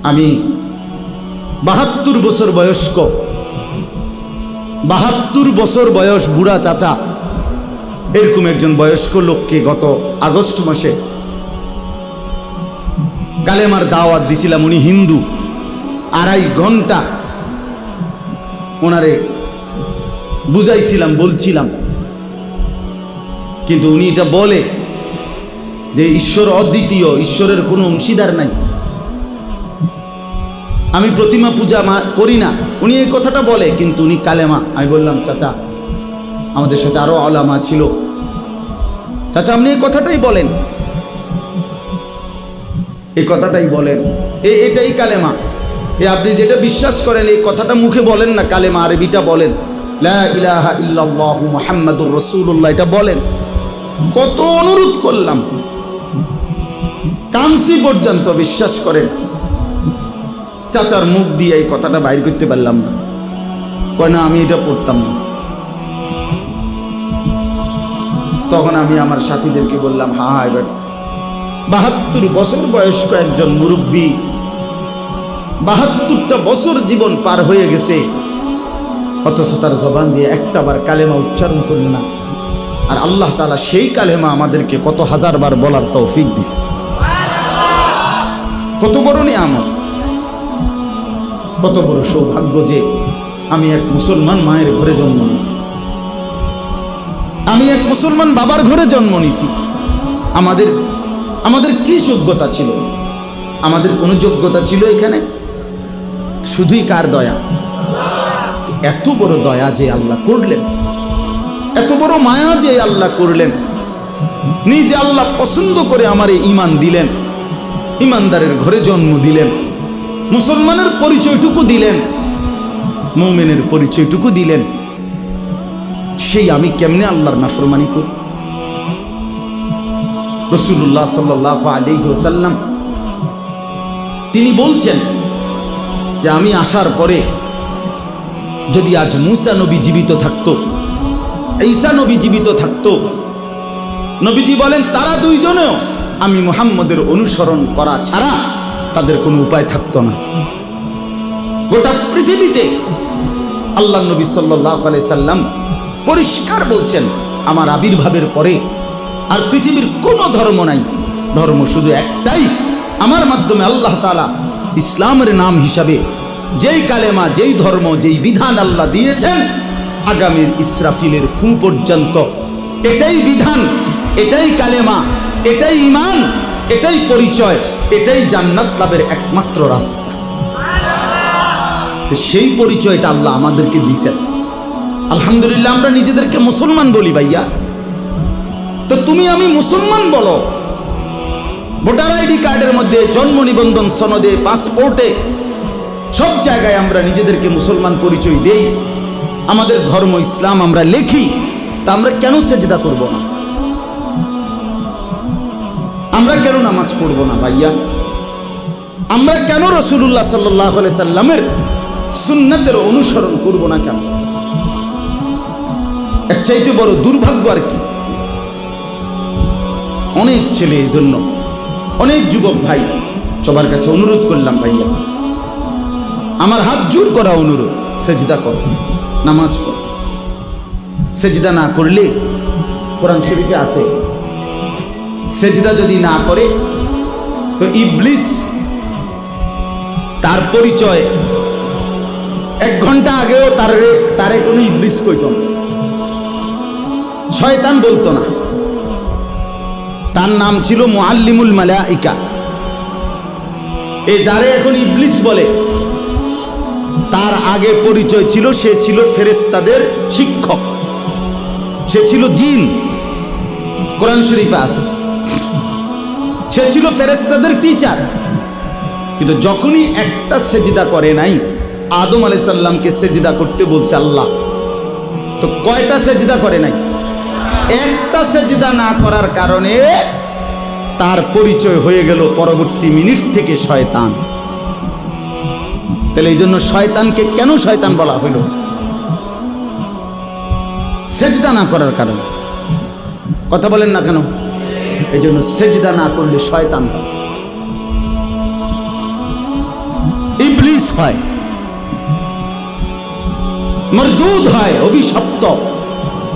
আমি 72 বছর বয়স্ক, 72 বছর বয়স বুড়া চাচা, এরকম একজন বয়স্ক লোককে গত আগস্ট মাসে কালেমার দাওয়াত দিছিলাম। উনি হিন্দু। 2.5 ঘন্টা ওনারে বুঝাইছিলাম, বলছিলাম, কিন্তু উনি এটা বলে যে ঈশ্বর অদ্বিতীয়, ঈশ্বরের কোনো অংশীদার নাই, আমি প্রতিমা পূজা করি না। উনি এই কথাটা বলে, কিন্তু উনি কালেমা। আমি বললাম, চাচা, আমাদের সাথে আরো আলেমা ছিল, চাচা আপনি এই কথাটাই বলেন, এই কথাটাই বলেন, এটাই কালেমা। আপনি যেটা বিশ্বাস করেন এই কথাটা মুখে বলেন না, কালেমা আরবিটা বলেন, লা ইলাহা ইল্লাল্লাহু মুহাম্মাদুর রাসূলুল্লাহ, এটা বলেন। কত অনুরোধ করলাম, কামসি পর্যন্ত, বিশ্বাস করেন চাচার মুখ দিয়ে এই কথাটা বাইর করতে পারলাম না। কয় না, আমি এটা পড়তাম না। তখন আমি আমার সাথীদেরকে বললাম, হ্যাঁ এবার 72 বছর বয়স্ক একজন মুরব্বী, 72টা বছর জীবন পার হয়ে গেছে, অথচ তার জবান দিয়ে একটাবার কালেমা উচ্চারণ করল না। আর আল্লাহ তাআলা সেই কালেমা আমাদেরকে কত হাজারবার বলার তৌফিক দিছে। কত বড় নিয়ামত, কত বড় সৌভাগ্য যে আমি এক মুসলমান মায়ের ঘরে জন্ম নিয়েছি, আমি এক মুসলমান বাবার ঘরে জন্ম নিয়েছি। আমাদের কি যোগ্যতা ছিল? আমাদের কোনো যোগ্যতা ছিল এখানে? শুধুই কার দয়া? এত বড় দয়া যে আল্লাহ করলেন, এত বড় মায়া যে আল্লাহ করলেন, নিজে আল্লাহ পছন্দ করে আমারে ঈমান দিলেন, ঈমানদারের ঘরে জন্ম দিলেন, মুসলমানের পরিচয়টুকু দিলেন, মুমিনের পরিচয়টুকু দিলেন। সেই আমি কেমনে আল্লাহর নাফরমানি করি? রাসূলুল্লাহ সাল্লাল্লাহু আলাইহি ওয়াসাল্লাম তিনি বলছেন যে আমি আসার পরে যদি আজ মুসা নবী জীবিত থাকতো, ঈসা নবী জীবিত থাকতো, নবীজি বলেন তারা দুইজনেও আমি মুহাম্মদের অনুসরণ করা ছাড়া তাদের কোনো উপায় থাকতো না। গোটা পৃথিবীতে আল্লাহ নবী সাল্লাল্লাহু আলাইহি সাল্লাম পরিষ্কার বলছেন, আমার আবির্ভাবের পরে আর পৃথিবীর কোনো ধর্ম নাই, ধর্ম শুধু একটাই, আমার মাধ্যমে আল্লাহ তাআলা ইসলামের নাম হিসাবে যেই কালেমা, যেই ধর্ম, যেই বিধান আল্লাহ দিয়েছেন, আগামীর ইসরাফিলের ফু পর্যন্ত এটাই বিধান, এটাই কালেমা, এটাই ঈমান, এটাই পরিচয়, এটাই জান্নাত লাভের একমাত্র রাস্তা। সেই পরিচয়টা আল্লাহ আমাদেরকে দিয়েছেন। আলহামদুলিল্লাহ, আমরা নিজেদেরকে মুসলমান বলি ভাইয়া, তো তুমি আমি মুসলমান বলো। ভোটার আইডি কার্ডের মধ্যে, জন্ম নিবন্ধন সনদে, পাসপোর্টে, সব জায়গায় আমরা নিজেদেরকে মুসলমান পরিচয় দেই, আমাদের ধর্ম ইসলাম আমরা লেখি। তা আমরা কেন সেজদা করব না? আমরা কেন নামাজ পড়ব না ভাইয়া? আমরা কেন রাসূলুল্লাহ সাল্লাল্লাহু আলাইহি সাল্লামের সুন্নাতের অনুসরণ করব না কেন? এর চাইতে বড় দুর্ভাগ্য আর কি? অনেক ছেলে, এই জন্য অনেক যুবক ভাই, সবার কাছে অনুরোধ করলাম, ভাইয়া আমার হাত জোর করা অনুরোধ, সেজদা করো, নামাজ পড়ো। সেজদা না করলে কোরআন শরীফে আছে, সেজদা যদি না করে তো ইবলিস, তার পরিচয় 1 ঘন্টা আগেও তারে কোনো ইবলিস কইতো না, শয়তান বলতো না। তার নাম ছিল মুআল্লিমুল মালাইকা। এই যারে এখন ইবলিস বলে, তার আগে পরিচয় ছিল সে ছিল ফেরেশতাদের শিক্ষক, সে ছিল জিন, কোরআন শরীফে আছে, সে ছিল ফেরেশতাদের টিচার। কিন্তু যখনই একটা সেজদা করে নাই, আদম আলাইহিস সালামকে সেজদা করতে বলছে আল্লাহ, তো কয়টা সেজদা করে নাই? একটা সেজদা না করার কারণে তার পরিচয় হয়ে গেল পরবর্তী মিনিট থেকে শয়তান। তাহলে এই জন্য শয়তানকে কেন শয়তান বলা হইল? সেজদা না করার কারণে। কথা বলেন না কেন? এই জন্য সেজদা না করলে শয়তান হয়। ইবলিস হয়, মরদুদ হয়, অভিশপ্ত,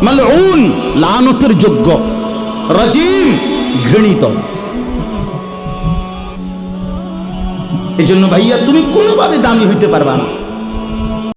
মালউন লানতের যোগ্য, রাজিম ঘৃণিত। এজন্য ভাইয়া তুমি কোনোভাবে দামি হইতে পারবা না।